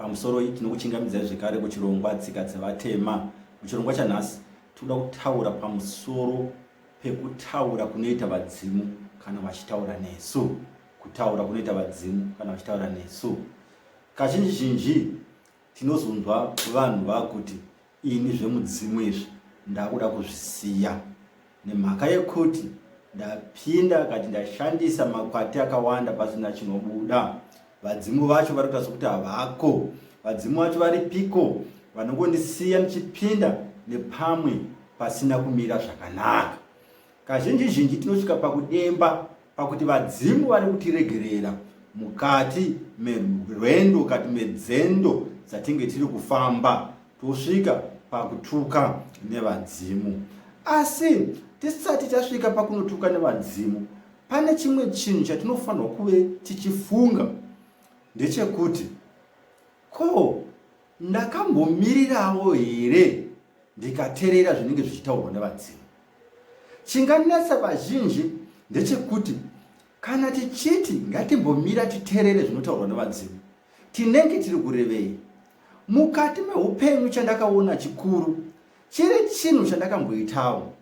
pamusoro tinokuchingamidza zvekare kuchirongwa tsika dzevatema. Muchirongwa chanhasi toda kutaura pamusoro pekutaura kunoita vadzimu kana vachitaura nesu. Kutaura kunoita vadzimu kana vachitaura nesu. Kazhinji zhinji tinozonzwa vanhu vakuti ini zvemudzimu izvi ndakuda kuzvisiya nemhaka yekuti ndapinda kati ndashandisa makwati akawanda pasina chinobuda. Vadzimu vacho vari kuita sokuti havako. Vadzimu vacho varipiko vanongondisiya ndichipinda nepamwe pasina kumira zvakanaka. Kazhinji zhinji tinosvika pakudemba pakuti vadzimu vari kutiregerera mukati merwendo kati medzendo dzatinge tiri kufamba, tosvika pakutuka nevadzimu. Asi tisati tasvika pakunotuka nevadzimu, pane chimwe chinhu chatinofanirwa kuve tichifunga, ndechekuti ko ndakambomirirawo here ndikateerera zvinenge zvichitaurwa nevadzimu. Chinganetsa vazhinji ndechekuti kana tichiti ngatimbomira titeerere zvinotaurwa nevadzimu, tinenge tiri kurevei? Mukati meupenyu chandakaona chikuru chiri chinhu chandakamboitawo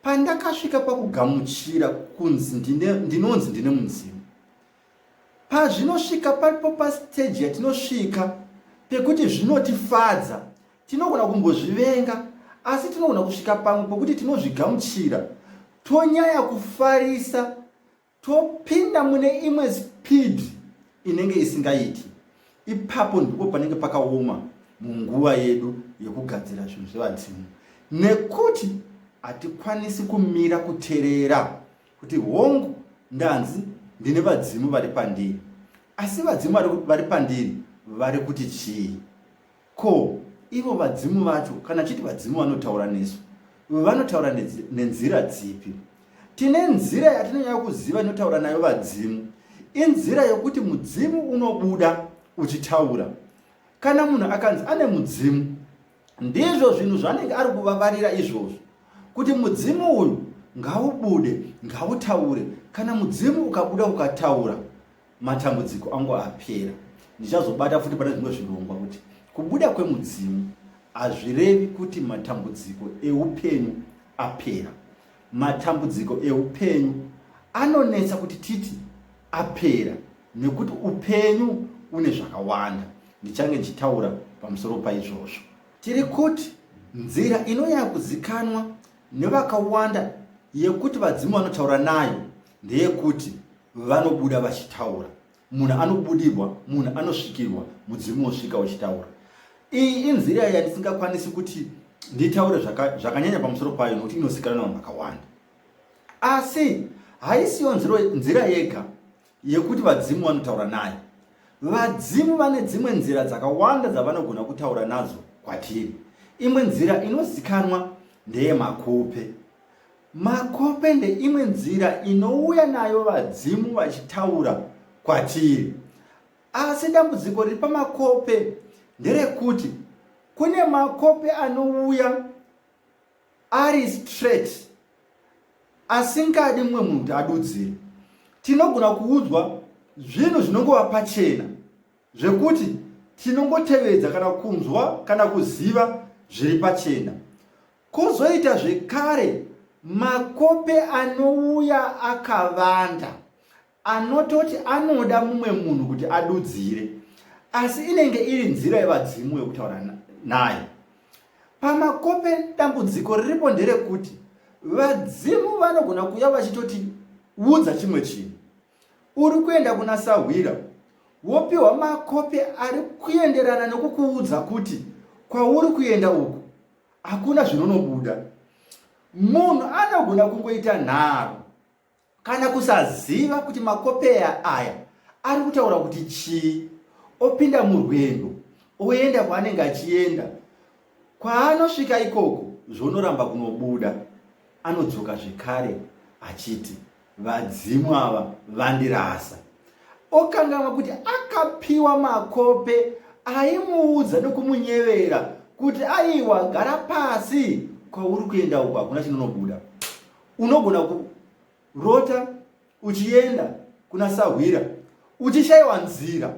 pandakasvika pakugamuchira kunzi ndinonzi ndine mudzimu. Pazvinosvika paripo pasiteji yatinosvika pekuti zvinotifadza, tinogona kumbozvivenga, asi tinogona kusvika pamwe pokuti tinozvigamuchira, tonyaya kufarisa, topinda mune imwe speed inenge isingaiti. Ipapo ndipo panenge pakaoma munguva yedu yekugadzira zvinhu zvevadzimu, nekuti hatikwanisi kumira kuteerera kuti hongu ndanzi ndine vadzimu vari pandiri. Asi vadzimu vari pandiri vari kuti chii? Ko ivo vadzimu vacho, kana chiti vadzimu vanotaura nesu, vanotaura nenzira dzipi? Tine nzira yatinonyanya kuziva inotaura nayo vadzimu. Inzira yokuti mudzimu unobuda uchitaura. Kana munhu akanzi ane mudzimu, ndizvo zvinhu zvanenge ari kuvavarira izvozvo, kuti mudzimu uyu ngaubude, ngautaure. Kana mudzimu ukabuda ukataura, matambudziko angu apera. Ndichazobata futi pane zvimwe zvirongwa kuti kubuda kwemudzimu hazvirevi kuti matambudziko eupenyu apera. Matambudziko eupenyu anonetsa kuti titi apera, nekuti upenyu une zvakawanda. Ndichange ndichitaura pamusoro paizvozvo. Tiri kuti nzira inonyanya kuzikanwa nevakawanda yekuti vadzimu vanotaura nayo ndeyekuti vanobuda vachitaura. Munhu anobudirwa, munhu anosvikirwa, mudzimu osvika uchitaura. Iyi inzira yandisingakwanisi kuti nditaure zvakanyanya pamusoro payo nokuti inozikanwa navanhu vakawanda. Asi haisiyo nzira yega yekuti vadzimu vanotaura nayo. Vadzimu vane dzimwe nzira dzakawanda dzavanogona kutaura nadzo kwatiri. Imwe nzira inozikanwa ndeye makope. Makope ndeimwe nzira inouya nayo vadzimu vachitaura kwatiri. Asi dambudziko riri pamakope nderekuti kune makope anouya ari straight, asingadi mumwe munhu kuti adudzire. Tinogona kuudzwa zvinhu zvinongova pachena zvekuti tinongotevedza kana kunzwa kana kuziva zviri pachena. Kozoita zvekare makope anouya akavanda, anototi anoda mumwe munhu kuti adudzire, asi inenge iri nzira yevadzimu yokutaura naye. Pamakope dambudziko riripo nderekuti vadzimu vanogona kuuya vachitoti udza chimwe chinhu. Uri kuenda kuna sahwira, wopiwa makope ari kuenderana nokukuudza kuti kwauri kuenda uku hakuna zvinonobuda. Munhu anogona kungoita nharo kana kusaziva kuti makope aya ari kutaura kuti chii, opinda murwendo, oenda kwaanenge achienda. Kwaanosvika ikoko zvonoramba kunobuda, anodzoka zvekare achiti vadzimu ava vandirasa. Okanganwa kuti akapiwa makope aimuudza nokumunyevera kuti aiwa gara pasi, kwauri kuenda uku hakuna chinonobuda. Unogona kurota uchienda kuna sahwira uchishayiwa nzira,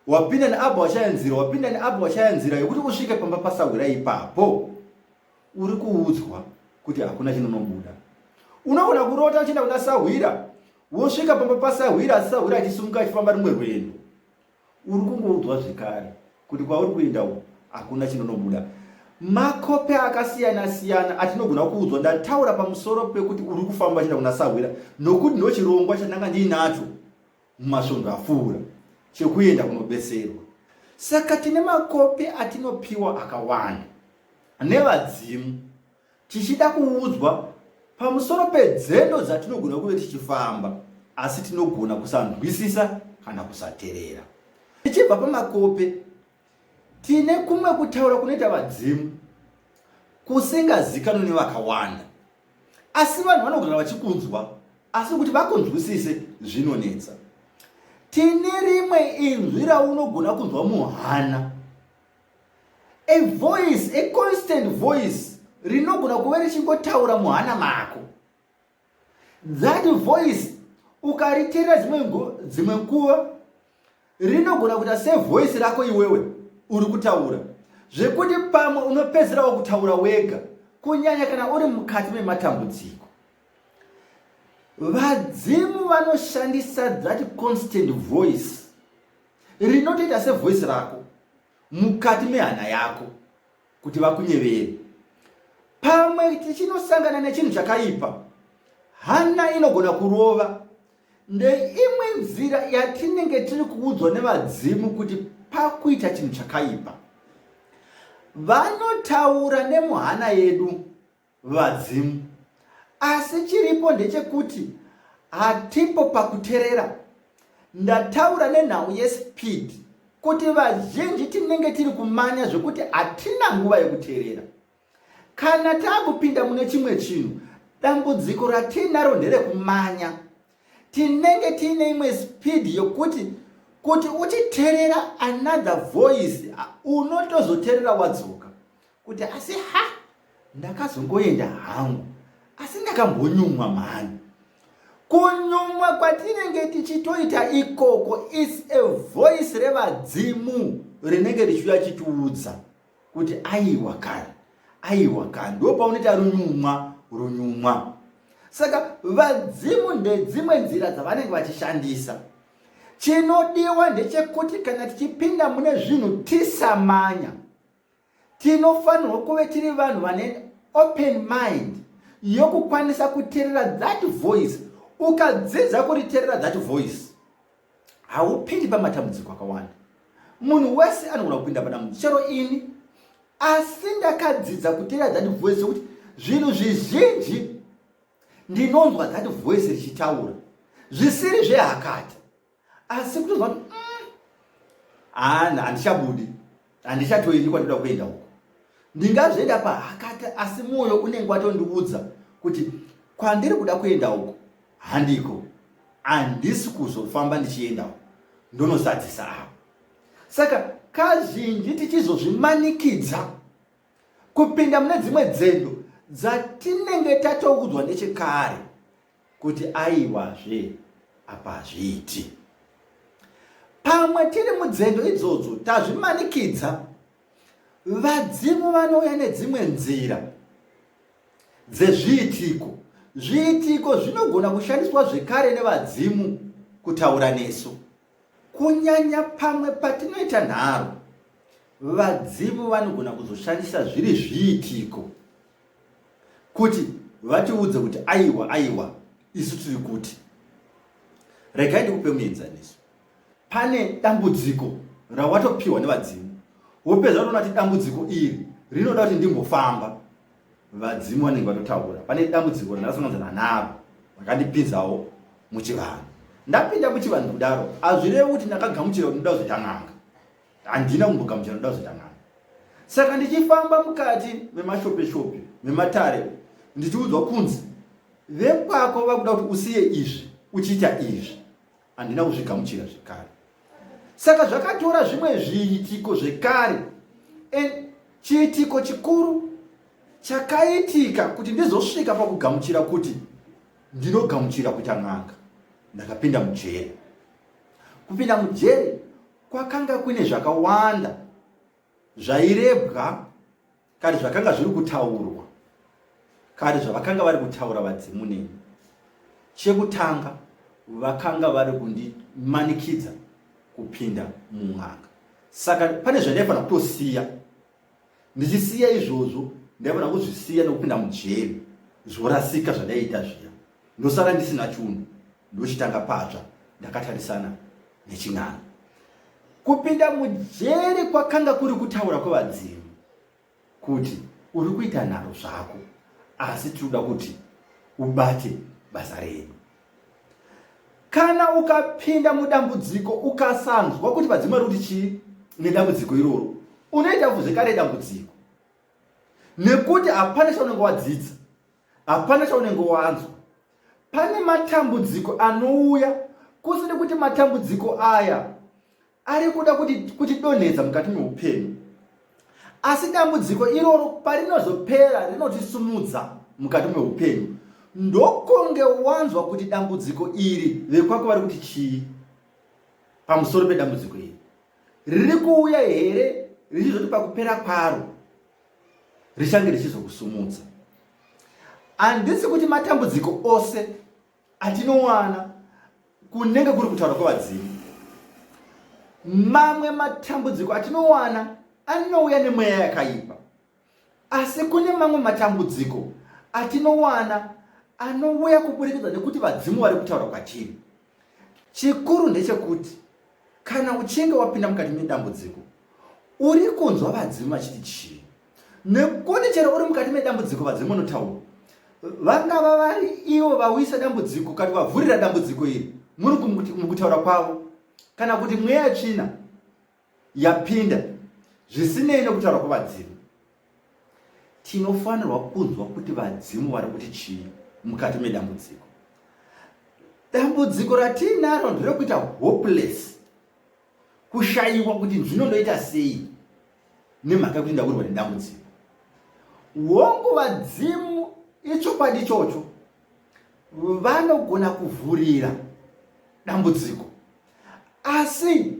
wapinda neapo washaya nzira, wapinda neapo washaya nzira yekuti usvike pamba pasawira ipapo, uri kuudzwa kuti hakuna chinonobuda. Unogona kurota uchienda kuna sawira, wosvika pamba pasawira, asi sawira achisimuka achifamba rumwe rwendo. Uri kungoudzwa zvekare kuti kwauri kuenda uko hakuna chinonobuda. Makope akasiyana-siyana atinogona kuudzwa. Ndataura pamusoro pekuti uri kufamba uchienda kuna sawira, nokuti ndochirongwa chandanga ndiinacho mumasvondo apfuura chekuenda kunobeserwa. Saka tine makope atinopiwa akawanda nevadzimu, tichida kuudzwa pamusoro pedzendo dzatinogona kuve tichifamba, asi tinogona kusanzwisisa kana kusateerera. Tichibva pamakope, tine kumwe kutaura kunoita vadzimu kusingazikanwi nevakawanda, asi vanhu vanogona vachikunzwa, asi kuti vakunzwisise zvinonetsa. Tine rimwe inzwi raunogona kunzwa muhana, a voice, a constant voice, rinogona kuve richingotaura muhana mako. That voice ukariteera dzimwe nguva rinogona kuita sevoice rako iwewe uri kutaura, zvekuti pamwe unopedzera kutaura wega, kunyanya kana uri mukati mematambudziko. Vadzimu vanoshandisa that constant voice rinotoita sevoice rako mukati mehana yako kuti vakunyevere. Pamwe tichinosangana nechinhu chakaipa, hana inogona kurova. Ndeimwe nzira yatinenge tiri kuudzwa nevadzimu kuti pakuita chinhu chakaipa. Vanotaura nemuhana yedu vadzimu, asi chiripo ndechekuti hatipo pakuteerera. Ndataura nenhau yespeed kuti vazhinji tinenge tiri kumanya zvekuti hatina nguva yekuteerera. Kana taakupinda mune chimwe chinhu, dambudziko ratinaro nderekumanya. Tinenge tiine imwe speed yokuti kuti uchiteerera another voice unotozoteerera wadzoka kuti asi ndakazongoenda hangu, asi ndakambonyumwa mani. Kunyumwa kwatinenge tichitoita ikoko is a voice revadzimu rinenge richiuya chitiudza kuti aiwa kani, ndo paunoita runyumwa. Saka vadzimu ndedzimwe nzira dzavanenge vachishandisa. Chinodiwa ndechekuti kana tichipinda mune zvinhu tisamanya, tinofanirwa kuve tiri vanhu vane open mind yokukwanisa kuteerera that voice. Ukadzidza kuriteerera that voice, haupindi pamatambudziko akawanda. Munhu wese anogona kupinda padambudziko, chero ini, asi ndakadzidza kuteerera that voice kuti zvinhu zvizhinji ndinonzwa that voice richitaura, zvisiri zvehakati, asi kutozwa handichabudi, handichatoendi kwandinoda kuenda uko, ndingazvienda pahakati, asi mwoyo unenge watondiudza kuti kwandiri kuda kuenda uko handiko, handisi kuzofamba ndichienda uko, ndonozadzisa apo. Saka kazhinji tichizozvimanikidza kupinda mune dzimwe dzendo dzatinenge tatoudzwa nechekare kuti aiwazve apa hazviiti. Pamwe tiri mudzendo idzodzo tazvimanikidza, vadzimu vanouya nedzimwe nzira dzezviitiko. Zviitiko zvinogona kushandiswa zvekare nevadzimu kutaura nesu. Kunyanya pamwe patinoita nharo, vadzimu vanogona kuzoshandisa zviri zviitiko kuti vatiudze kuti aiwa isu tiri kuti. Regai ndikupe muenzaniso. Pane dambudziko rawatopiwa nevadzimu, wopedza unoona kuti dambudziko iri rinoda kuti ndimbofamba. Vadzimu vanenge vatotaura, pane dambudziko randasangana naro rakandipinzawo muchivanhu. Ndapinda muchivanhu kudaro, hazvirevi kuti ndakagamuchira kuti ndoda kuzoita n'anga. Handina kumbogamuchira ndoda kuzoita n'anga. Saka ndichifamba mukati memashope mematare, ndichiudzwa kunzi vekwako vakuda kuti usiye izvi uchiita izvi, handina kuzvigamuchira zvekare. Saka zvakatora zvimwe zviitiko zvekare, chiitiko chikuru chakaitika kuti ndizosvika pakugamuchira kuti ndinogamuchira kuita n'anga. Ndakapinda mujeri. Kupinda mujeri kwakanga kune zvakawanda zvairebwa kare zvakanga zviri kutaurwa kare zvavakanga vari kutaura vadzimu neni. Chekutanga vakanga vari kundimanikidza kupinda mumwanga, saka pane zvandaifanira kutosiya. Ndichisiya izvozvo ndaifanira kuzvisiya nekupinda mujeri, zvorasika zvandaiita zviya, ndosara ndisina chinhu, ndochitanga patsva ndakatarisana nechin'anga. Kupinda mujeri kwakanga kuri kutaura kwevadzimu kuti uri kuita nharo zvako, asi tinoda kuti ubate basa redu. Kana ukapinda mudambudziko ukasanzwa kuti vadzimu vari kuti chii nedambudziko iroro, unoita zvekare dambudziko, nekuti hapana chaunenge wadzidza, hapana chaunenge wanzwa. Pane matambudziko anouya kusiri kuti matambudziko aya ari kuda kutidonhedza mukati meupenyu, asi dambudziko iroro parinozopera rinotisumudza mukati meupenyu. Ndokonge wanzwa kuti dambudziko iri vekwako vari kuti chii pamusoro pedambudziko iri, riri kuuya here richizoti pakupera kwaro richange richizokusumudza. Handisi kuti matambudziko ose atinowana kunenge kuri kutaura kwevadzimu. Mamwe matambudziko atinowana anouya nemweya yakaipa, asi kune mamwe matambudziko atinowana anouya kuburikidza nekuti vadzimu vari kutaura kwatiri. Chikuru ndechekuti kana uchinge wapinda mukati medambudziko, uri kunzwa vadzimu vachiti chii, nekuti chero uri mukati medambudziko vadzimu vanotaura. Vangava vari ivo vauisa dambudziko kana vavhurira dambudziko iri muri mukutaura kwavo, kana kuti mweya tsvina yapinda, zvisinei nekutaura kwevadzimu, tinofanirwa kunzwa kuti vadzimu vari kuti chii mukati medambudziko. Dambudziko ratinaro nderekuita hopeless, kushayiwa kuti zvinondoita sei nemhaka yekuti ndawirwa nedambudziko. Wongo vadzimu ichokwadi chocho vanogona kuvhurira dambudziko, asi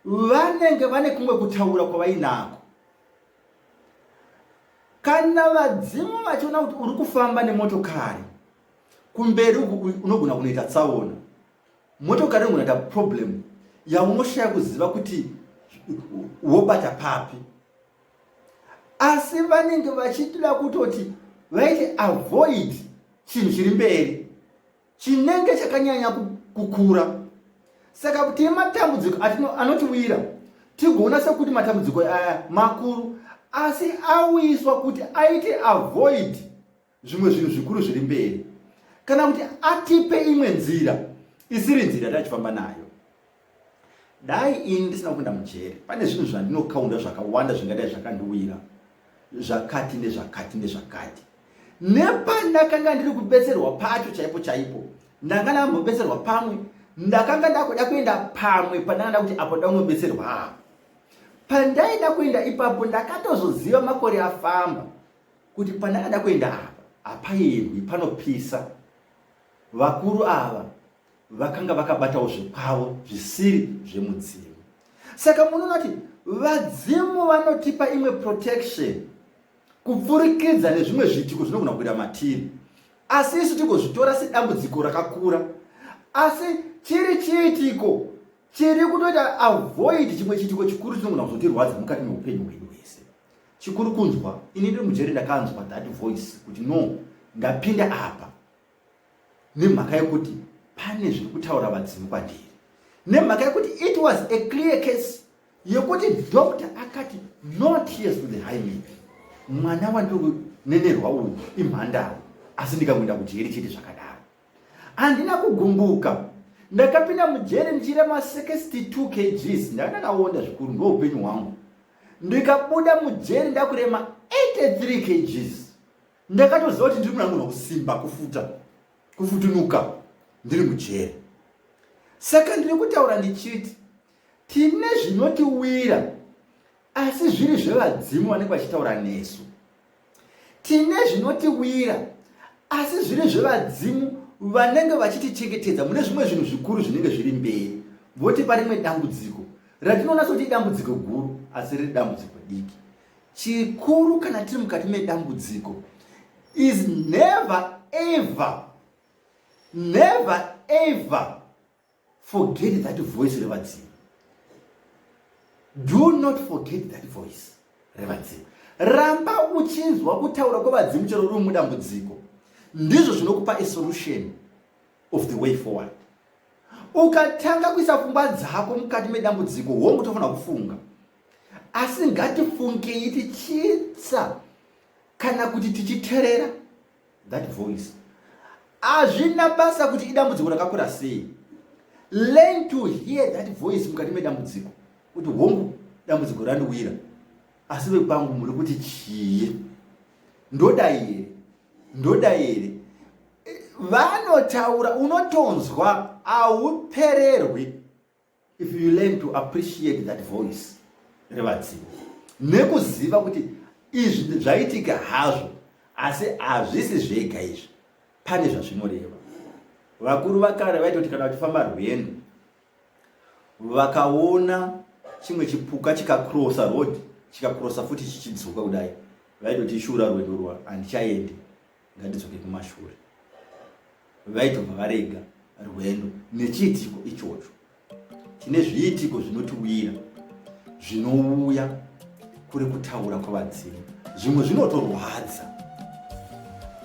vanenge vane kumwe kutaura kwavainako. Kana vadzimu vachiona kuti uri kufamba nemotokari, kumberi uku unogona kunoita tsaona, motokari inogona kuita problem yaunoshaya kuziva kuti wobata papi, asi vanenge vachitira kutoti vaiti avoid chinhu chiri mberi chinenge chakanyanya kukura. Saka kuti matambudziko anotiwira tigoona sekuti matambudziko aya makuru, asi awiswa kuti aite avoid zvimwe zvinhu zvikuru zviri mberi, kana kuti atipe imwe nzira isiri nzira yatachifamba nayo. Dai ini ndisina kuenda mujeri, pane zvinhu zvandinokaunda zvakawanda zvingadai zvakandiwira, zvakati nezvakati nezvakati. Nepandakanga ndiri kubetserwa pacho chaipo chaipo, ndanga ndambobetserwa pamwe, ndakanga ndakuda kuenda pamwe pandanga kuti apo ndangobetserwa apo. Pandaida kuenda ipapo ndakatozoziva makore afamba kuti pandanga ndakuenda apa hapaendwi, panopisa. Vakuru ava vakanga vakabatawo zvikwavo zvisiri zvemudzimu. Saka munoona kuti vadzimu vanotipa imwe protection kupfurikidza nezvimwe zvitiko zvinogona kuita matiri, asi isu tigozvitora sedambudziko rakakura, asi chiri chiitiko chiri kutoita avoid chimwe chitiko chikuru chinogona kuzotirwadza mukati meupenyu hwedu hwese. Chikuru kunzwa, ini ndiri mujeri ndakanzwa that voice kuti no, ndapinda apa nemhaka yekuti pane zviri kutaura vadzimu kwandiri, nemhaka yekuti it was a clear case yekuti doctor akati not yes to the high man, mwana wandiri kunenerwa uyu imhandara, asi ndikamuenda kujeri chete zvakadaro. Handina kugumbuka, ndakapinda mujeri ndichirema 62 kgs, ndakakaonda zvikuru ndoupenyu hwangu. Ndikabuda mujeri ndakurema 83 kgs, ndakatoziva kuti ndiri munhu kusimba, kufutunuka ndiri mujeri. Saka ndiri kutaura ndichiti tine zvinotiwira, asi zviri zvevadzimu vanenge vachitaura nesu. Tine zvinotiwira, asi zviri zvevadzimu vanenge vachitichengetedza mune zvimwe zvinhu zvikuru zvinenge zviri mberi. Voti parimwe dambudziko ratinoona kuti idambudziko guru asi riri dambudziko diki. Chikuru kana tiri mukati medambudziko is never ever forget that voice revadzimu. Do not forget that voice revadzimu. Ramba uchinzwa kutaura kwevadzimu chero uri mudambudziko. Ndizvo zvinokupa a solution of the way forward. Ukatanga kuisa pfungwa dzako mukati medambudziko, hongu tofanira kufunga. Asi ngatifungei tichitsa kana kuti tichiteerera that voice. Hazvina basa kuti idambudziko rakakura sei. Learn to hear that voice mukati medambudziko. Kuti hongu dambudziko randiwira. Asi vekwangu muri kuti chii? Ndoda here. Vanotaura unotonzwa aupererwi if you learn to appreciate that voice revadzimu. Nekuziva kuti izvi zvaitika hazvo asi hazvisi zvega izvi. Pane zvazvinoreva. Vakuru vakare vaitoti kana vachifamba rwendo vakaona chimwe chipuka chikakrosa road, chikakrosa futi chichidzoka kudai, vaitoti shura rwendo rwa handichaendi, ngandidzoke kumashure. Vaitobva varega rwendo nechiitiko ichocho. Tine zviitiko zvinotiwira zvinouya kuri kutaura kwevadzimu. Zvimwe zvinotorwadza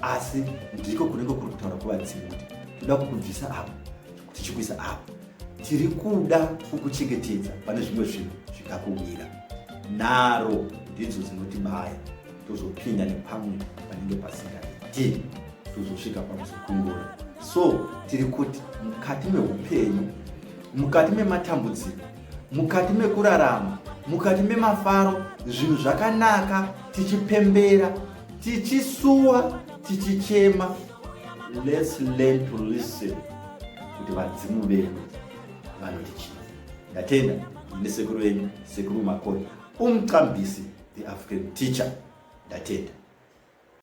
asi ndiko kunenge kuri kutaura kwevadzimu kuti toda kukubvisa apo tichikuisa apo. Tiri kuda kukuchengetedza pane zvimwe zvinhu zvikakuwira. Naro ndidzo dzinotibaya tozopinda nepamwe panenge pasingaiti, tozosvika pamuzokungura. So tiri kuti mukati meupenyu, mukati mematambudziko, mukati mekurarama, mukati memafaro, zvinhu zvakanaka, tichipembera, tichisuwa, tichichema. Let's learn to listen kuti vadzimu vedu vanoti chii. Ndatenda nesekuru wenyu, sekuru Makore, umqambisi, the African teacher. Ndatenda.